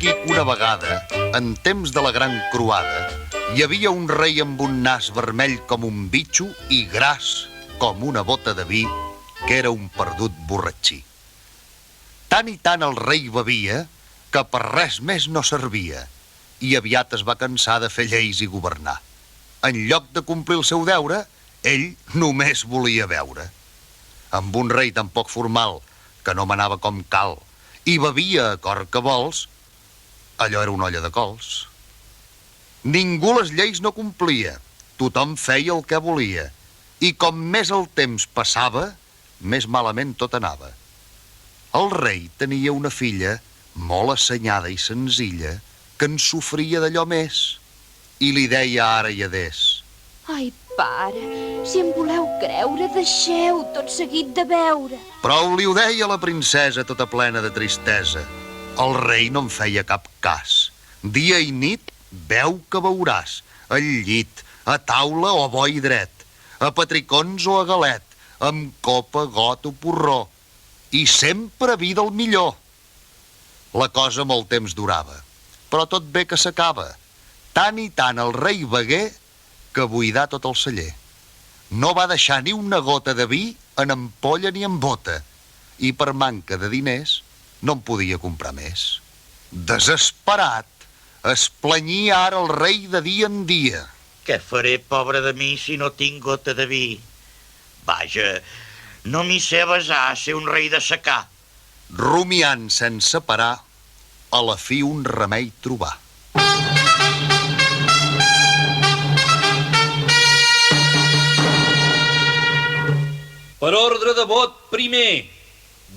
aquí que una vegada, en temps de la gran croada, hi havia un rei amb un nas vermell com un bitxo i gras com una bota de vi, que era un perdut borratxí. Tant i tant el rei bevia que per res més no servia i aviat es va cansar de fer lleis i governar. En lloc de complir el seu deure, ell només volia beure. Amb un rei tan poc formal que no manava com cal i bevia a cor que vols, allò era una olla de cols. Ningú les lleis no complia, tothom feia el que volia, i com més el temps passava, més malament tot anava. El rei tenia una filla molt assenyada i senzilla que en sofria d'allò més i li deia ara i adés: Ai, pare, si em voleu creure, deixeu tot seguit de beure. Prou li ho deia la princesa, tota plena de tristesa. El rei no en feia cap cas. Dia i nit, beu que beuràs, al llit, a taula o bo i dret, a petricons o a galet, amb copa, got o porró, i sempre vi del millor. La cosa molt temps durava, però tot bé que s'acaba. Tant i tant el rei begué que buidà tot el celler. No va deixar ni una gota de vi en ampolla ni en bota, i per manca de diners no en podia comprar més. Desesperat, es planyia ara el rei de dia en dia. Què faré, pobre de mi, si no tinc gota de vi? Vaja, no m'hi sé besar, ser un rei de secà. Rumiant sense parar, a la fi un remei trobà. Per ordre de vot primer,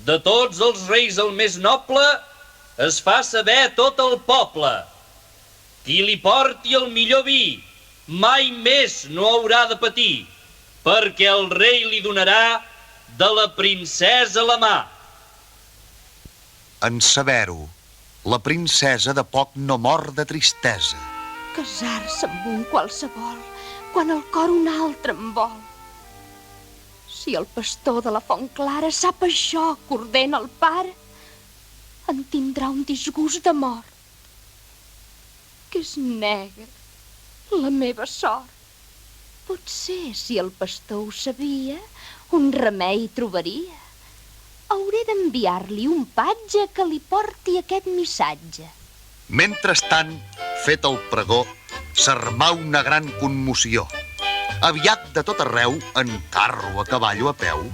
de tots els reis el més noble, es fa saber tot el poble. Qui li porti el millor vi, mai més no haurà de patir, perquè el rei li donarà de la princesa la mà. En saber-ho, la princesa de poc no mor de tristesa. Casar-se amb un qualsevol, quan el cor un altre en vol. Si el pastor de la Font Clara sap això que ordena el pare, en tindrà un disgust de mort, que és negra la meva sort. Potser, si el pastor ho sabia, un remei trobaria. Hauré d'enviar-li un patge que li porti aquest missatge. Mentrestant, fet el pregó, s'armà una gran commoció. Aviat de tot arreu, en carro, a cavall o a peu,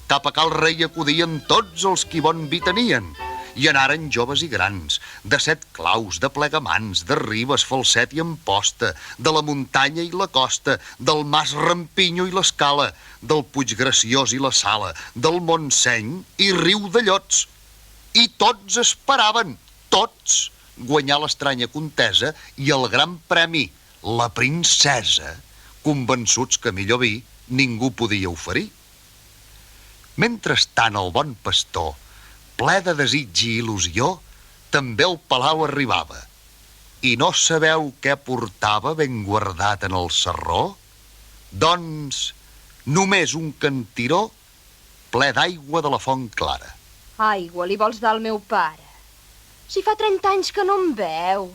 cap a cal rei acudien tots els qui bon vi tenien. Hi anaren joves i grans, de 7 claus, de plegamans, de Ribes, Falset i Amposta, de la muntanya i la costa, del Mas Rampinyo i l'Escala, del Puig Graciós i la Sala, del Montseny i Riu de Llots. I tots esperaven, tots, guanyar l'estranya contesa i el gran premi, la princesa, convençuts que millor vi ningú podia oferir. Mentrestant el bon pastor, ple de desig i il·lusió, també al palau arribava. I no sabeu què portava ben guardat en el sarró? Doncs només un cantiró ple d'aigua de la Font Clara. Aigua li vols dar al meu pare? Si fa 30 anys que no em veu.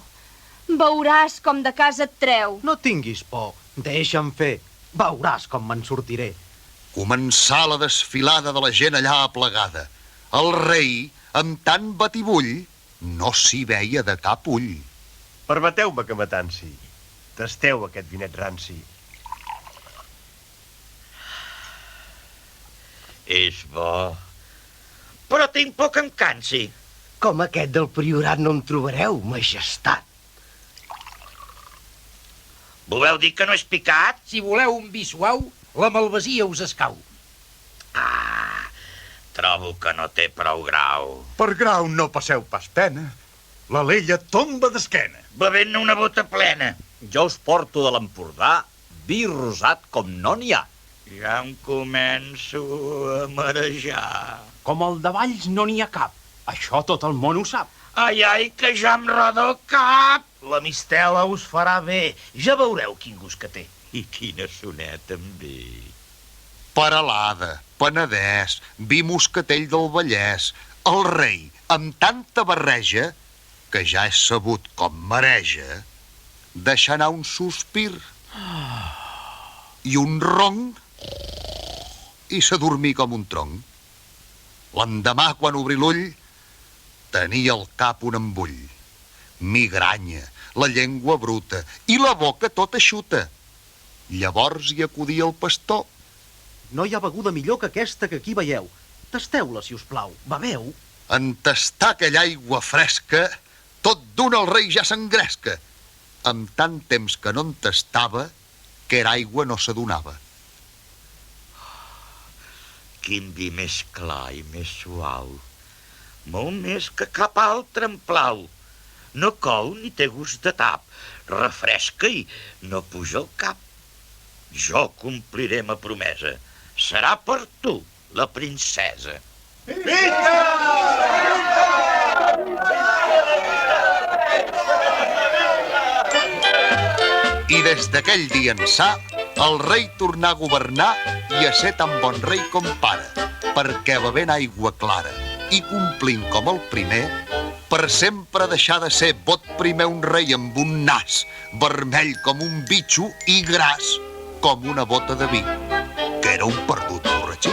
Veuràs com de casa et treu. No tinguis por, deixa'm fer. Veuràs com me'n sortiré. Començà la desfilada de la gent allà aplegada. El rei, amb tant batibull, no s'hi veia de cap ull. Permeteu-me que m'atansi. Tasteu aquest vinet ranci. És bo, però tinc por que em cansi. Com aquest del priorat no en trobareu, majestat. Voleu dir que no és picat? Si voleu un vi suau, la malvasia us escau. Ah, trobo que no té prou grau. Per grau no passeu pas pena. L'Alella tomba d'esquena. Bevent-ne una bota plena. Jo us porto de l'Empordà vi rosat com no n'hi ha. Ja em començo a marejar. Com el de Valls no n'hi ha cap. Això tot el món ho sap. Ai, ai, que ja em roda el cap. La mistela us farà bé. Ja veureu quin gust que té. I quina soneta em ve. Peralada, Penedès, vi moscatell del Vallès, el rei, amb tanta barreja, que ja és sabut com mareja, deixar anar un sospir i un ronc i s'adormir com un tronc. L'endemà, quan obrí l'ull, tenia al cap un embull, migranya, la llengua bruta i la boca tota eixuta. Llavors hi acudia el pastor. No hi ha beguda millor que aquesta que aquí veieu. Tasteu-la, si us plau. Beveu. En tastar aquella aigua fresca, tot d'un el rei ja s'engresca. Amb tant temps que no en tastava, que era aigua no s'adonava. Quin vi més clar i més suau. Molt més que cap altre em plau. No cou ni té gust de tap. Refresca i no puja al cap. Jo compliré ma promesa. Serà per tu, la princesa. I des d'aquell dia ençà, el rei tornà a governar i a ser tan bon rei com pare, perquè bevent aigua clara i complint com el primer, per sempre deixar de ser bot primer un rei amb un nas, vermell com un bitxo i gras com una bota de vi, que era un perdut borratxí.